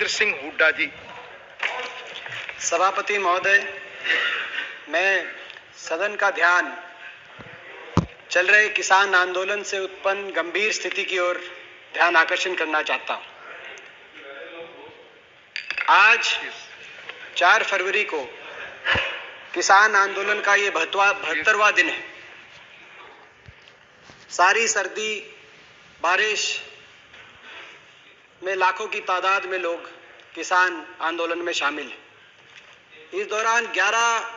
सिंह हुड्डा जी। सभापति महोदय, मैं सदन का ध्यान चल रहे किसान आंदोलन से उत्पन्न गंभीर स्थिति की ओर ध्यान आकर्षण करना चाहता हूं। आज 4 फरवरी को किसान आंदोलन का ये 72वां दिन है। सारी सर्दी बारिश में लाखों की तादाद में लोग किसान आंदोलन में शामिल हैं। इस दौरान 11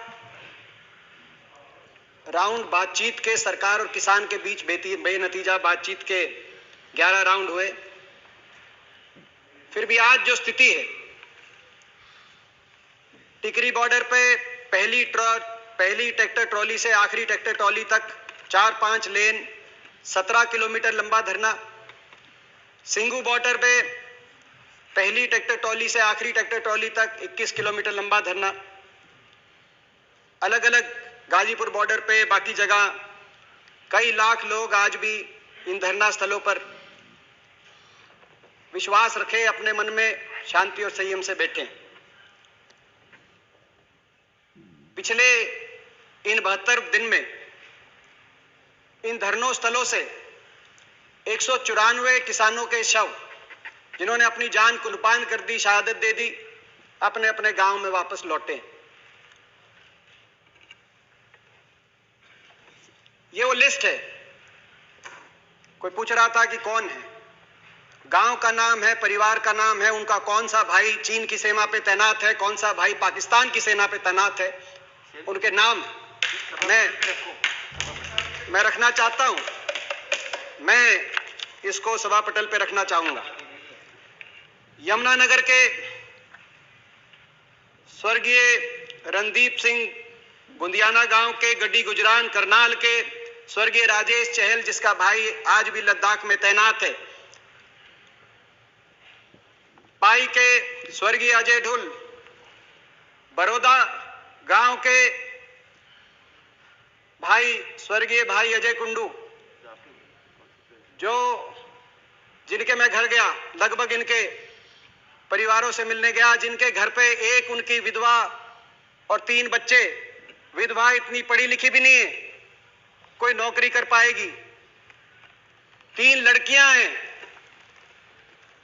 राउंड बातचीत के सरकार और किसान के बीच बेनतीजा बातचीत के 11 राउंड हुए। फिर भी आज जो स्थिति है, टिकरी बॉर्डर पे पहली ट्रैक्टर ट्रॉली से आखिरी ट्रैक्टर ट्रॉली तक 4-5 लेन 17 किलोमीटर लंबा धरना, सिंगू बॉर्डर पे पहली ट्रैक्टर ट्रॉली से आखिरी ट्रैक्टर ट्रॉली तक 21 किलोमीटर लंबा धरना, अलग अलग गाजीपुर बॉर्डर पे बाकी जगह कई लाख लोग आज भी इन धरना स्थलों पर विश्वास रखे अपने मन में शांति और संयम से बैठे। पिछले इन 72 दिन में इन धरनों स्थलों से 194 किसानों के शव, जिन्होंने अपनी जान कुर्बान कर दी, शहादत दे दी, अपने अपने गांव में वापस लौटे। ये वो लिस्ट है। कोई पूछ रहा था कि कौन है, गांव का नाम है, परिवार का नाम है, उनका कौन सा भाई चीन की सीमा पे तैनात है, कौन सा भाई पाकिस्तान की सेना पे तैनात है, उनके नाम मैं रखना चाहता हूं। मैं इसको सभा पटल पे रखना चाहूंगा। यमुनानगर के स्वर्गीय रणदीप सिंह बुंदियाना गांव के, गड्डी गुजरान करनाल के स्वर्गीय राजेश चहल, जिसका भाई आज भी लद्दाख में तैनात है, पाई के स्वर्गीय अजय ढुल, बड़ौदा गांव के भाई स्वर्गीय भाई अजय कुंडू, जिनके मैं घर गया, लगभग इनके परिवारों से मिलने गया, जिनके घर पे एक उनकी विधवा और 3 बच्चे। विधवा इतनी पढ़ी लिखी भी नहीं है, कोई नौकरी कर पाएगी। 3 लड़कियां हैं,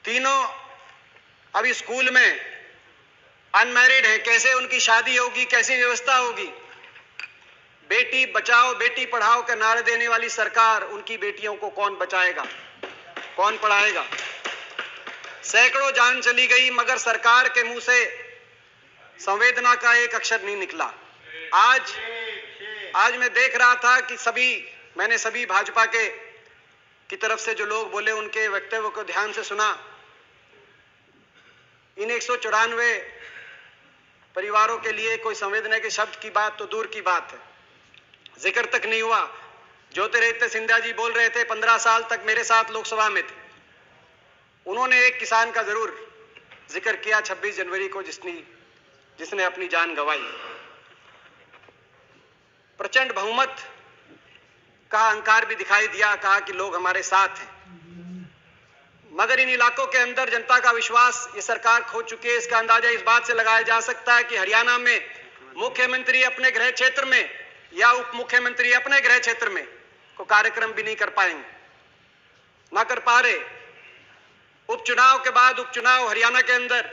तीनों अभी स्कूल में अनमैरिड है। कैसे उनकी शादी होगी, कैसी व्यवस्था होगी? बेटी बचाओ बेटी पढ़ाओ का नारा देने वाली सरकार, उनकी बेटियों को कौन बचाएगा, कौन पढ़ाएगा? सैकड़ों जान चली गई, मगर सरकार के मुंह से संवेदना का एक अक्षर नहीं निकला। आज मैं देख रहा था कि मैंने सभी भाजपा की तरफ से जो लोग बोले, उनके वक्तव्य को ध्यान से सुना। इन 194 परिवारों के लिए कोई संवेदना के शब्द की बात तो दूर की बात है, जिक्र तक नहीं हुआ। ज्योतिरादित्य सिंधिया जी बोल रहे थे, 15 साल तक मेरे साथ लोकसभा में थे, उन्होंने एक किसान का जरूर जिक्र किया 26 जनवरी को, जिसने अपनी जान गंवाई। प्रचंड बहुमत का अहंकार भी दिखाई दिया, कहा कि लोग हमारे साथ हैं। मगर इन इलाकों के अंदर जनता का विश्वास ये सरकार खो चुकी है। इसका अंदाजा इस बात से लगाया जा सकता है कि हरियाणा में मुख्यमंत्री अपने गृह क्षेत्र में या उप मुख्यमंत्री अपने गृह क्षेत्र में को कार्यक्रम भी नहीं कर पाएंगे, ना कर पा रहे। उपचुनाव के बाद उपचुनाव हरियाणा के अंदर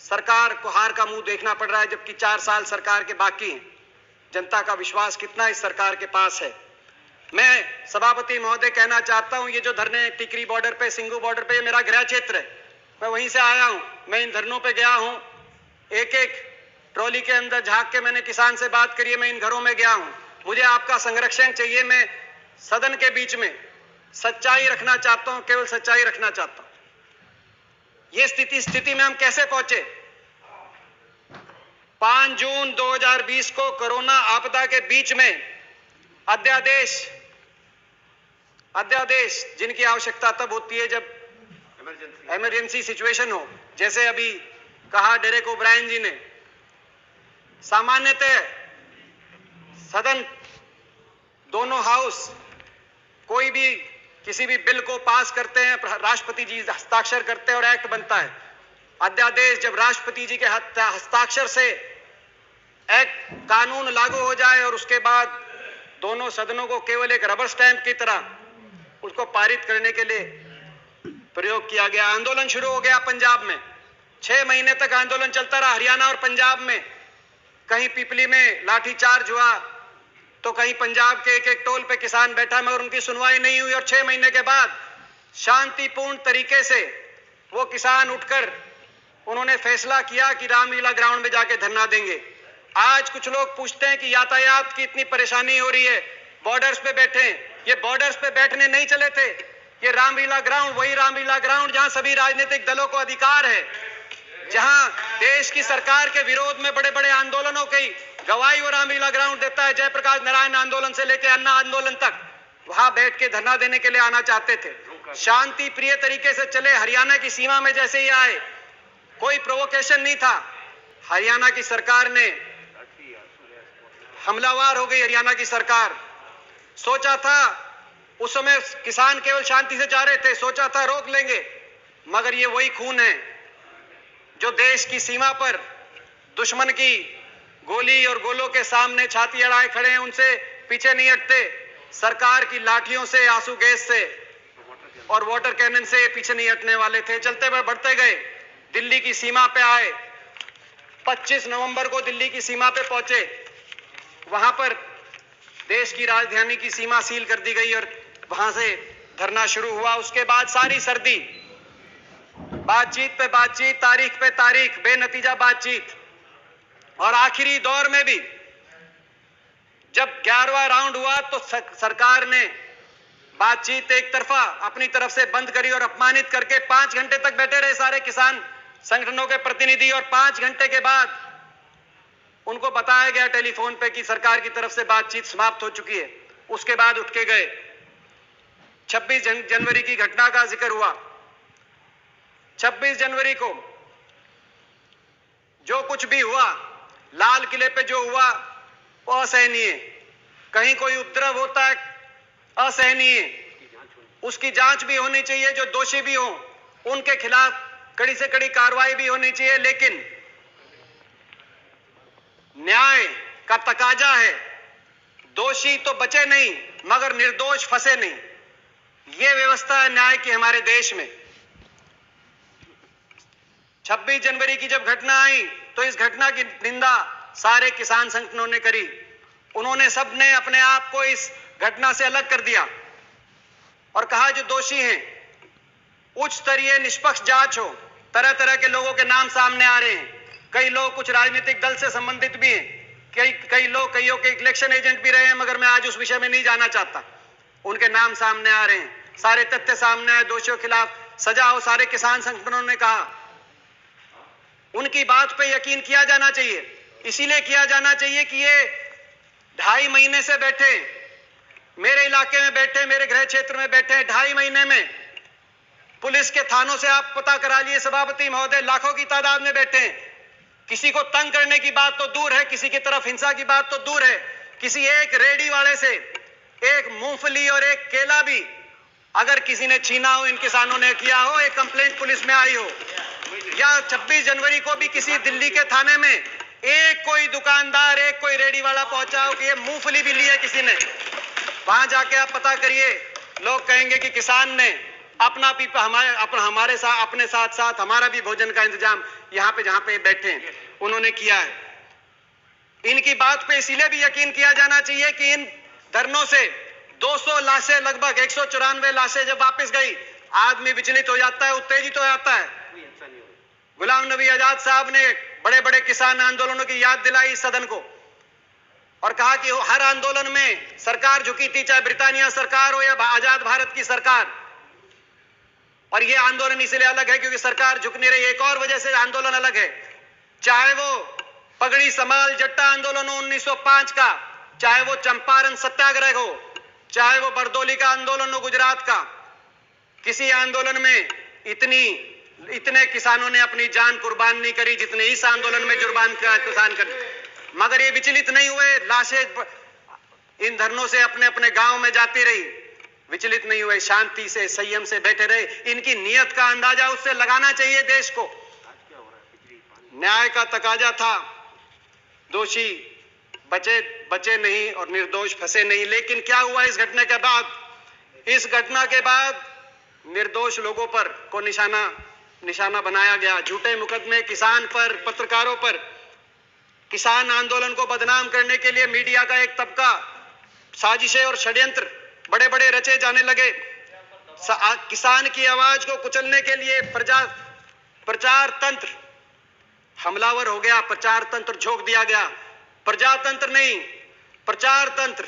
सरकार को हार का मुंह देखना पड़ रहा है, जबकि 4 साल सरकार के बाकी हैं। जनता का विश्वास कितना इस सरकार के पास है? मैं सभापति महोदय कहना चाहता हूं, ये जो धरने टिकरी बॉर्डर पे, सिंगू बॉर्डर पे, ये मेरा गृह क्षेत्र है, मैं वहीं से आया हूं। मैं इन धरनों पे गया हूं, एक एक ट्रॉली के अंदर झांक के मैंने किसान से बात करी है, मैं इन घरों में गया हूं। मुझे आपका संरक्षण चाहिए। मैं सदन के बीच में सच्चाई रखना चाहता हूं, केवल सच्चाई रखना चाहता हूं। ये स्थिति में हम कैसे पहुंचे? 5 जून 2020 को कोरोना आपदा के बीच में अध्यादेश जिनकी आवश्यकता तब होती है जब इमरजेंसी सिचुएशन हो, जैसे अभी कहा डेरेक ओब्रायन जी ने। सामान्यतः सदन, दोनों हाउस कोई भी किसी भी बिल को पास करते हैं, राष्ट्रपति जी हस्ताक्षर करते हैं और एक्ट बनता है। अध्यादेश जब राष्ट्रपति जी के हस्ताक्षर से एक कानून लागू हो जाए और उसके बाद दोनों सदनों को केवल एक रबर स्टैंप की तरह उसको पारित करने के लिए प्रयोग किया गया। आंदोलन शुरू हो गया पंजाब में, 6 महीने तक आंदोलन चलता रहा। हरियाणा और पंजाब में कहीं पिपली में लाठीचार्ज हुआ तो कहीं पंजाब के एक एक टोल पे किसान बैठा, मगर उनकी सुनवाई नहीं हुई और 6 महीने के बाद शांतिपूर्ण तरीके से वो किसान उठकर उन्होंने फैसला किया कि रामलीला ग्राउंड में जाके धरना देंगे। आज कुछ लोग पूछते हैं कि यातायात की इतनी परेशानी हो रही है, बॉर्डर्स पे बैठे। ये बॉर्डर्स पे बैठने नहीं चले थे, ये रामलीला ग्राउंड वही रामलीला ग्राउंड जहां सभी राजनीतिक दलों को अधिकार है, जहां देश की सरकार के विरोध में बड़े बड़े आंदोलनों की गवाही वो रामलीला ग्राउंड देता है। जयप्रकाश नारायण आंदोलन से लेकर अन्ना आंदोलन तक वहां बैठ के धरना देने के लिए आना चाहते थे। शांति प्रिय तरीके से चले। हरियाणा की सीमा में जैसे ही आए, कोई प्रोवोकेशन नहीं था। हरियाणा की सरकार ने हमलावर हो गई। हरियाणा की सरकार सोचा था, उस समय किसान केवल शांति से जा रहे थे, सोचा था रोक लेंगे, मगर ये वही खून है जो देश की सीमा पर दुश्मन की गोली और गोलों के सामने छाती अड़ाए खड़े हैं, उनसे पीछे नहीं हटते। सरकार की लाठियों से, आंसू गैस से और वाटर कैनन से पीछे नहीं हटने वाले थे। चलते हुए बढ़ते गए, दिल्ली की सीमा पे आए। 25 नवंबर को दिल्ली की सीमा पे पहुंचे। वहां पर देश की राजधानी की सीमा सील कर दी गई और वहां से धरना शुरू हुआ। उसके बाद सारी सर्दी, बातचीत पे बातचीत, तारीख पे तारीख, बेनतीजा बातचीत। और आखिरी दौर में भी जब 11वां राउंड हुआ तो सरकार ने बातचीत एक तरफा अपनी तरफ से बंद करी और अपमानित करके 5 घंटे तक बैठे रहे सारे किसान संगठनों के प्रतिनिधि। और 5 घंटे के बाद उनको बताया गया टेलीफोन पे कि सरकार की तरफ से बातचीत समाप्त हो चुकी है। उसके बाद उठ के गए। 26 जनवरी की घटना का जिक्र हुआ। 26 जनवरी को जो कुछ भी हुआ, लाल किले पे जो हुआ, वो असहनीय। कहीं कोई उपद्रव होता है, असहनीय। उसकी जांच भी होनी चाहिए, जो दोषी भी हो उनके खिलाफ कड़ी से कड़ी कार्रवाई भी होनी चाहिए। लेकिन न्याय का तकाजा है, दोषी तो बचे नहीं मगर निर्दोष फंसे नहीं। यह व्यवस्था है न्याय की हमारे देश में। 26 जनवरी की जब घटना आई तो इस घटना की निंदा सारे किसान संगठनों ने करी। उन्होंने सबने अपने आप को इस घटना से अलग कर दिया और कहा जो दोषी हैं उच्च स्तरीय निष्पक्ष जांच हो। तरह तरह के लोगों के नाम सामने आ रहे हैं। कई लोग कुछ राजनीतिक दल से संबंधित भी हैं, कई लोग कईयों के इलेक्शन एजेंट भी रहे हैं, मगर मैं आज उस विषय में नहीं जाना चाहता। उनके नाम सामने आ रहे हैं, सारे तथ्य सामने आए, दोषियों के खिलाफ सजा हो। सारे किसान संगठनों ने कहा उनकी बात पे यकीन किया जाना चाहिए। इसीलिए किया जाना चाहिए कि ये 2.5 महीने से बैठे, मेरे इलाके में बैठे, मेरे गृह क्षेत्र में बैठे, 2.5 महीने में पुलिस के थानों से आप पता करा लिए सभापति महोदय, लाखों की तादाद में बैठे हैं। किसी को तंग करने की बात तो दूर है, किसी की तरफ हिंसा की बात तो दूर है, किसी एक रेडी वाले से एक मूंगफली और एक केला भी अगर किसी ने छीना हो, इन किसानों ने किया हो, एक कंप्लेंट पुलिस में आई हो, या 26 जनवरी को भी किसी दिल्ली के थाने में एक कोई दुकानदार, एक कोई रेडी वाला पहुंचा हो कि ये मूंगफली भी ली है किसी ने, वहां जाके आप पता करिए। लोग कहेंगे कि किसान ने अपना भी हमारे साथ, अपने साथ साथ हमारा भी भोजन का इंतजाम यहाँ पे जहाँ पे बैठे हैं उन्होंने किया है। इनकी बात पे इसीलिए भी यकीन किया जाना चाहिए कि इन धरनों से 200 लाशें, लगभग 194 लाशें जब वापस गई, आदमी विचलित हो जाता है, उत्तेजित हो जाता है। गुलाम नबी आजाद साहब ने बड़े बड़े किसान आंदोलनों की याद दिलाई सदन को और कहा कि हर आंदोलन में सरकार झुकी थी, चाहे ब्रिटानिया सरकार हो या आजाद भारत की सरकार। और यह आंदोलन इसलिए अलग है क्योंकि सरकार झुक नहीं रही। एक और वजह से आंदोलन अलग है, चाहे वो पगड़ी समाल जट्टा आंदोलन हो 1905 का, चाहे वो चंपारण सत्याग्रह हो, चाहे वो बरदौली का आंदोलन हो गुजरात का। किसी आंदोलन में इतने किसानों ने अपनी जान कुर्बान नहीं करी जितने इस आंदोलन में किसान कर। मगर ये विचलित नहीं हुए, लाशें इन धरनों से अपने अपने गांव में जाती रही, विचलित नहीं हुए, शांति से संयम से बैठे रहे। इनकी नीयत का अंदाजा उससे लगाना चाहिए देश को। न्याय का तकाजा था, दोषी बचे नहीं और निर्दोष फंसे नहीं। लेकिन क्या हुआ इस घटना के बाद? इस घटना के बाद निर्दोष लोगों पर को निशाना बनाया गया। झूठे मुकदमे किसान पर, पत्रकारों पर। किसान आंदोलन को बदनाम करने के लिए मीडिया का एक तबका, साजिशें और षड्यंत्र बड़े बड़े रचे जाने लगे। किसान की आवाज को कुचलने के लिए प्रचार तंत्र हमलावर हो गया, प्रचार तंत्र झोंक दिया गया। प्रजातंत्र नहीं, प्रचार तंत्र।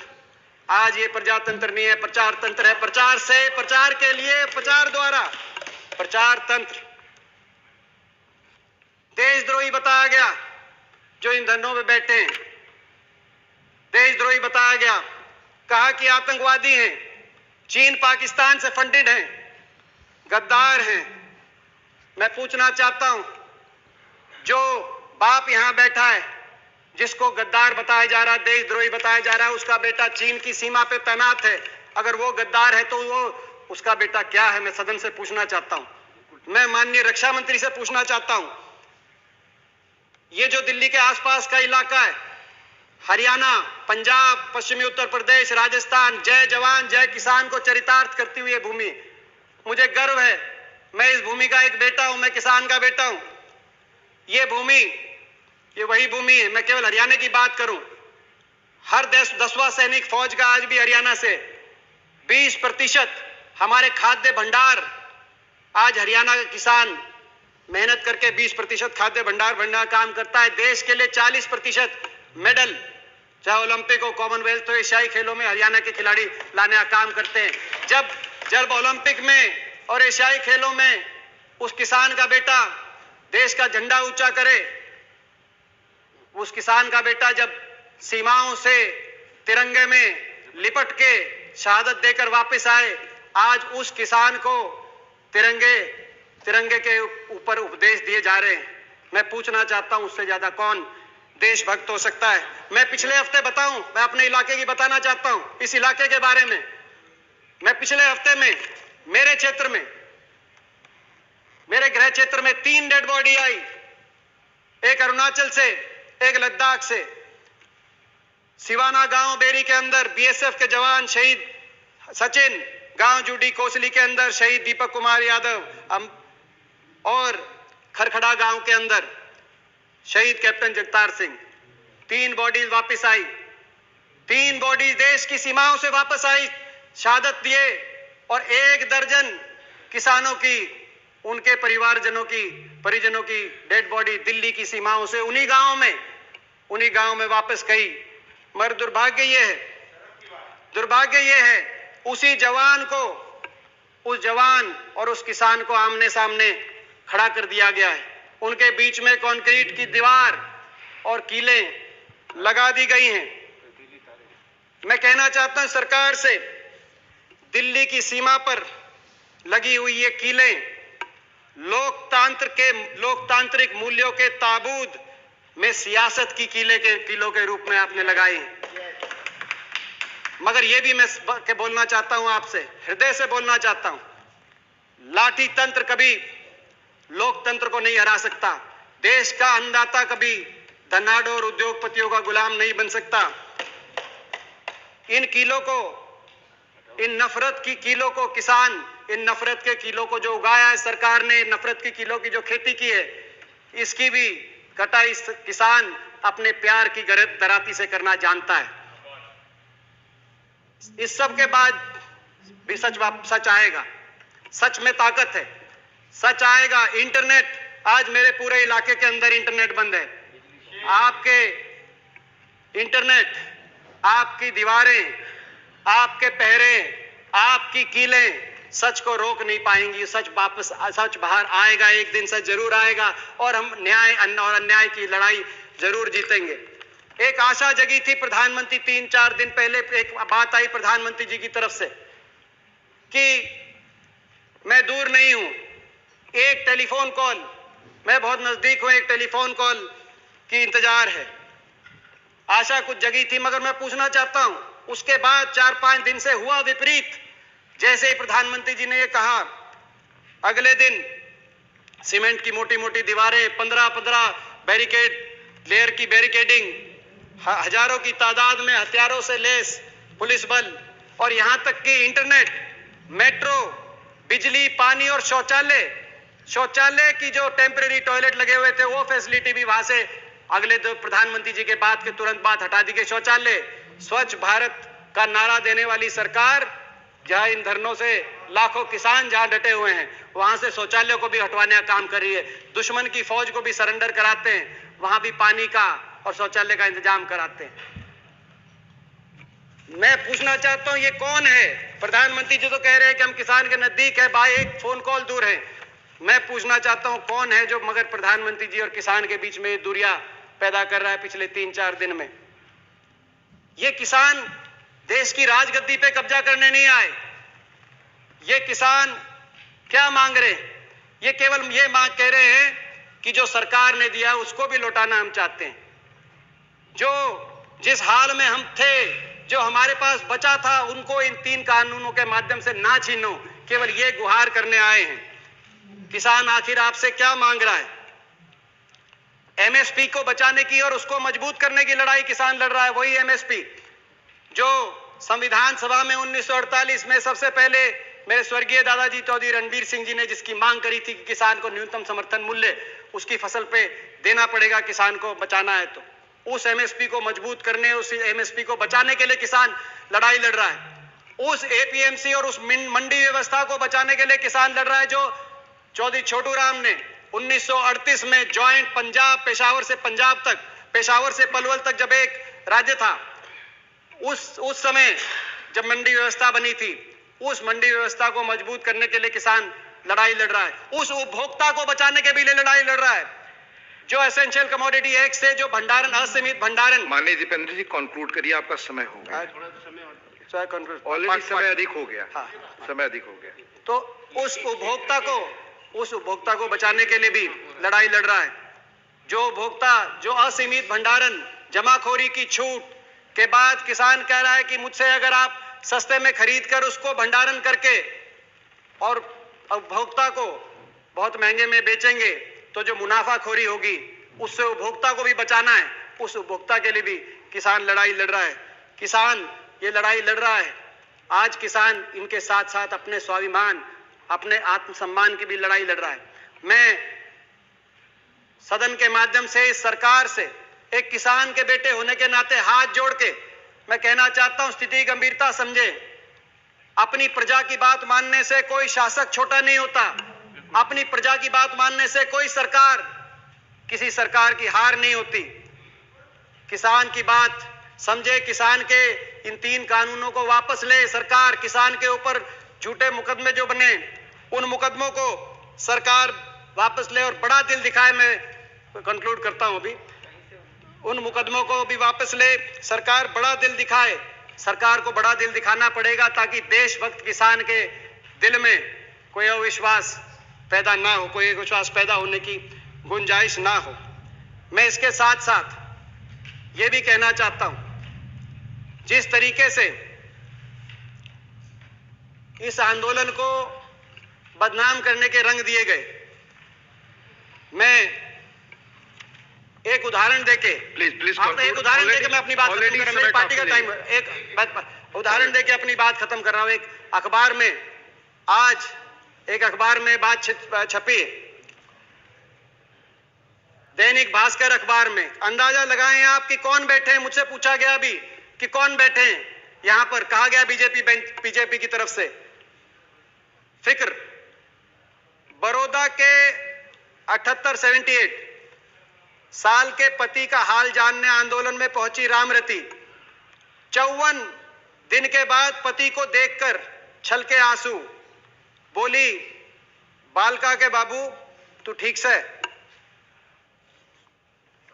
आज ये प्रजातंत्र नहीं है, प्रचार तंत्र है। प्रचार से, प्रचार के लिए, प्रचार द्वारा प्रचार तंत्र। देशद्रोही बताया गया जो इन धरनों में बैठे हैं, देशद्रोही बताया गया। कहा कि आतंकवादी हैं, चीन पाकिस्तान से फंडेड हैं, गद्दार हैं। मैं पूछना चाहता हूं, जो बाप यहां बैठा है जिसको गद्दार बताया जा रहा है, देशद्रोही बताया जा रहा है, उसका बेटा चीन की सीमा पे तैनात है। अगर वो गद्दार है तो वो उसका बेटा क्या है? मैं सदन से पूछना चाहता हूं। मैं माननीय रक्षा मंत्री से पूछना चाहता हूं, ये जो दिल्ली के आसपास का इलाका है, हरियाणा, पंजाब, पश्चिमी उत्तर प्रदेश, राजस्थान, जय जवान जय किसान को चरितार्थ करती हुई भूमि, मुझे गर्व है। मैं इस भूमि का एक बेटा हूं, मैं किसान का बेटा हूं। ये भूमि, ये वही भूमि है। मैं केवल हरियाणा की बात करूं, हर 10वां सैनिक फौज का आज भी हरियाणा से। 20% हमारे खाद्य भंडार, आज हरियाणा का किसान मेहनत करके 20% खाद्य भंडार भरना काम करता है। देश के लिए 40% मेडल, चाहे ओलंपिक हो, कॉमनवेल्थ हो, एशियाई खेलों में हरियाणा के खिलाड़ी लाने का काम करते हैं। जब ओलंपिक में और एशियाई खेलों में उस किसान का बेटा देश का झंडा ऊंचा करे, उस किसान का बेटा जब सीमाओं से तिरंगे में लिपट के शहादत देकर वापस आए, आज उस किसान को तिरंगे के ऊपर उपदेश दिए जा रहे हैं। मैं पूछना चाहता हूं, उससे ज्यादा कौन देशभक्त हो सकता है? मैं पिछले हफ्ते बताऊं, मैं अपने इलाके की बताना चाहता हूं, इस इलाके के बारे में। मैं पिछले हफ्ते में मेरे क्षेत्र में, मेरे गृह क्षेत्र में 3 डेड बॉडी आई, एक अरुणाचल से, एक लद्दाख से। सिवाना गांव बेरी के अंदर बीएसएफ के जवान शहीद सचिन, गांव जूडी कोसली के अंदर शहीद दीपक कुमार यादव, और खरखड़ा गांव के अंदर शहीद कैप्टन जगतार सिंह। 3 बॉडीज वापस आई, 3 बॉडीज देश की सीमाओं से वापस आई, शहादत दिए। और 1 दर्जन किसानों की, उनके परिजनों की डेड बॉडी दिल्ली की सीमाओं से उन्हीं गांवों में वापस गई। मगर दुर्भाग्य ये है उसी जवान को, उस जवान और उस किसान को आमने सामने खड़ा कर दिया गया है। उनके बीच में कंक्रीट की दीवार और कीलें लगा दी गई हैं। मैं कहना चाहता हूं सरकार से, दिल्ली की सीमा पर लगी हुई ये कीलें लोकतांत्रिक मूल्यों के ताबूत में सियासत की कीलों के रूप में आपने लगाई हैं। मगर ये भी मैं बोलना चाहता हूं, आपसे हृदय से बोलना चाहता हूं, लाठी तंत्र कभी लोकतंत्र को नहीं हरा सकता। देश का अन्नदाता कभी धनाढ्य और उद्योगपतियों का गुलाम नहीं बन सकता। इन कीलों को, इन नफरत की कीलों को किसान, इन नफरत के कीलों को जो उगाया है सरकार ने, नफरत की कीलों की जो खेती की है, इसकी भी कटाई किसान अपने प्यार की दराती से करना जानता है। इस सब के बाद भी सच आएगा। सच में ताकत है, सच आएगा। इंटरनेट, आज मेरे पूरे इलाके के अंदर इंटरनेट बंद है। आपके इंटरनेट, आपकी दीवारें, आपके पहरे, आपकी कीलें सच को रोक नहीं पाएंगी। सच बाहर आएगा, एक दिन सच जरूर आएगा और हम न्याय और अन्याय की लड़ाई जरूर जीतेंगे। एक आशा जगी थी प्रधानमंत्री, 3-4 दिन पहले एक बात आई प्रधानमंत्री जी की तरफ से कि मैं दूर नहीं हूं, एक टेलीफोन कॉल, मैं बहुत नजदीक हूं, एक टेलीफोन कॉल की इंतजार है। आशा कुछ जगी थी। मगर मैं पूछना चाहता हूं, उसके बाद 4-5 दिन से हुआ विपरीत। जैसे ही प्रधानमंत्री जी ने ये कहा, अगले दिन सीमेंट की मोटी मोटी दीवारें, 15-15 बैरिकेड लेयर की बैरिकेडिंग, हजारों की तादाद में हथियारों से लैस पुलिस बल और यहां तक कि इंटरनेट, मेट्रो, बिजली, पानी और शौचालय की जो टेम्परेरी टॉयलेट लगे हुए थे वो फैसिलिटी भी वहां से अगले दो प्रधानमंत्री जी के बाद के तुरंत बाद हटा दी गई। शौचालय, स्वच्छ भारत का नारा देने वाली सरकार जहां इन धरनों से लाखों किसान जहां डटे हुए हैं वहां से शौचालय को भी हटवाने का काम कर रही है। दुश्मन की फौज को भी सरेंडर कराते हैं, वहां भी पानी का और शौचालय का इंतजाम कराते हैं। मैं पूछना चाहता हूं ये कौन है? प्रधानमंत्री जी तो कह रहे हैं कि हम किसान के नजदीक है, भाई एक फोन कॉल दूर है। मैं पूछना चाहता हूं कौन है जो मगर प्रधानमंत्री जी और किसान के बीच में दूरियां पैदा कर रहा है पिछले 3-4 दिन में? ये किसान देश की राजगद्दी पे कब्जा करने नहीं आए। ये किसान क्या मांग रहे हैं? ये केवल ये मांग कह रहे हैं कि जो सरकार ने दिया उसको भी लौटाना हम चाहते हैं। जो जिस हाल में हम थे, जो हमारे पास बचा था, उनको इन 3 कानूनों के माध्यम से ना छीनो, केवल ये गुहार करने आए हैं। किसान आखिर आपसे क्या मांग रहा है? एमएसपी को बचाने की और उसको मजबूत करने की लड़ाई किसान लड़ रहा है। वही एमएसपी जो संविधान सभा में 1948 में सबसे पहले मेरे स्वर्गीय दादाजी चौधरी रणबीर सिंह जी ने जिसकी मांग करी थी कि किसान को न्यूनतम समर्थन मूल्य उसकी फसल पे देना पड़ेगा, किसान को बचाना है, तो उस एमएसपी को मजबूत करने, उस एमएसपी को बचाने के लिए किसान लड़ाई लड़ रहा है। उस एपीएमसी और उस मंडी व्यवस्था को बचाने के लिए किसान लड़ रहा है जो चौधरी छोटू राम ने 1938 में ज्वाइंट पंजाब, पेशावर से पंजाब तक, पेशावर से पलवल तक जब एक राज्य था, उस समय जब मंडी व्यवस्था बनी थी, उस मंडी व्यवस्था को मजबूत करने के लिए किसान लड़ाई लड़ रहा है। उस उपभोक्ता को बचाने के लिए लड़ाई लड़ रहा है जो एसेंशियल कमोडिटी एक्ट से जो भंडारण, असीमित भंडारण। माननीय दीपेंद्र जी कंक्लूड करिए, आपका समय हो गया। ऑलरेडी समय अधिक हो गया। हाँ, समय अधिक हो गया। तो उस उपभोक्ता को बचाने के लिए भी लड़ाई लड़ रहा है। जो उपभोक्ता, जो असीमित भंडारण, जमाखोरी की छूट के बाद किसान कह रहा है कि मुझसे अगर आप सस्ते में खरीद कर उसको भंडारण करके और उपभोक्ता को बहुत महंगे में बेचेंगे तो जो मुनाफाखोरी होगी उससे उपभोक्ता को भी बचाना है। उस उपभोक्ता के लिए भी किसान लड़ाई लड़ रहा है। किसान ये लड़ाई लड़ रहा है। आज किसान इनके साथ साथ अपने स्वाभिमान, अपने आत्मसम्मान की भी लड़ाई लड़ रहा है। मैं सदन के माध्यम से इस सरकार से एक किसान के बेटे होने के नाते हाथ जोड़ के मैं कहना चाहता हूं, स्थिति की गंभीरता समझे। अपनी प्रजा की बात मानने से कोई शासक छोटा नहीं होता। अपनी प्रजा की बात मानने से कोई सरकार, किसी सरकार की हार नहीं होती। किसान की बात समझे, किसान के इन 3 कानूनों को वापस ले सरकार। किसान के ऊपर झूठे मुकदमे जो बने, उन मुकदमों को सरकार वापस ले और बड़ा दिल दिखाए। मैं कंक्लूड करता हूं अभी। उन मुकदमों को भी वापस ले सरकार, बड़ा दिल दिखाए। सरकार को बड़ा दिल दिखाना पड़ेगा ताकि देशभक्त किसान के दिल में कोई अविश्वास पैदा ना हो, कोई अविश्वास पैदा होने की गुंजाइश ना हो। मैं इसके साथ साथ ये भी कहना चाहता हूं, जिस तरीके से इस आंदोलन को बदनाम करने के रंग दिए गए, मैं एक उदाहरण देके प्लीज एक उदाहरण देके मैं अपनी बात खत्म कर रहा हूं। मेरी पार्टी का टाइम, एक उदाहरण देके अपनी बात खत्म कर रहा हूं। एक अखबार में आज एक अखबार में बात छपी, दैनिक भास्कर अखबार में। अंदाजा लगाएं आप कि कौन बैठे हैं। मुझसे पूछा गया अभी कि कौन बैठे हैं यहां पर। कहा गया बीजेपी की तरफ से। फिक्र, बड़ौदा के 78 साल के पति का हाल जानने आंदोलन में पहुंची रामरती। 54 दिन के बाद पति को देखकर छलके आंसू। बोली, बालका के बाबू तू ठीक से?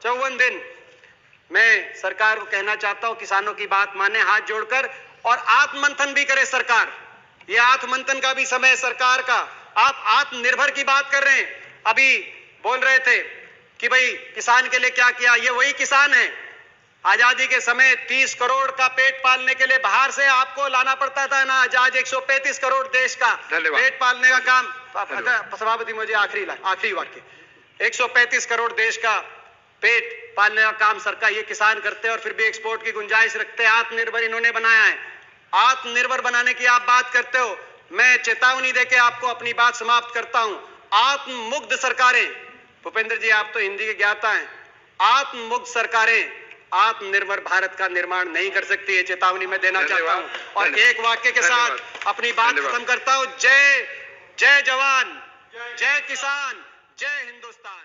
54 दिन। मैं सरकार को कहना चाहता हूं, किसानों की बात माने हाथ जोड़कर, और आत्ममंथन भी करे सरकार। ये आत्ममंथन का भी समय है सरकार का। आप आत्मनिर्भर की बात कर रहे हैं। अभी बोल रहे थे कि भाई किसान के लिए क्या किया। ये वही किसान है। आजादी के समय 30 करोड़ का पेट पालने के लिए बाहर से आपको लाना पड़ता था ना। आज 135 करोड़ देश का पेट पालने का काम। सभापति मुझे आखिरी वाक्य, 135 करोड़ देश का पेट पालने का काम सरकार ये किसान करते हैं और फिर भी एक्सपोर्ट की गुंजाइश रखते हैं। आत्मनिर्भर इन्होंने बनाया है। आत्मनिर्भर बनाने की आप बात करते हो, मैं चेतावनी देके आपको अपनी बात समाप्त करता हूं। आत्ममुग्ध सरकारें, भूपेंद्र जी आप तो हिंदी के ज्ञाता हैं, आत्ममुग्ध सरकारें आत्मनिर्भर भारत का निर्माण नहीं कर सकती है, चेतावनी मैं देना चाहता हूं। और एक वाक्य के साथ अपनी बात खत्म करता हूं। जय जय जवान, जय किसान, जय हिंदुस्तान।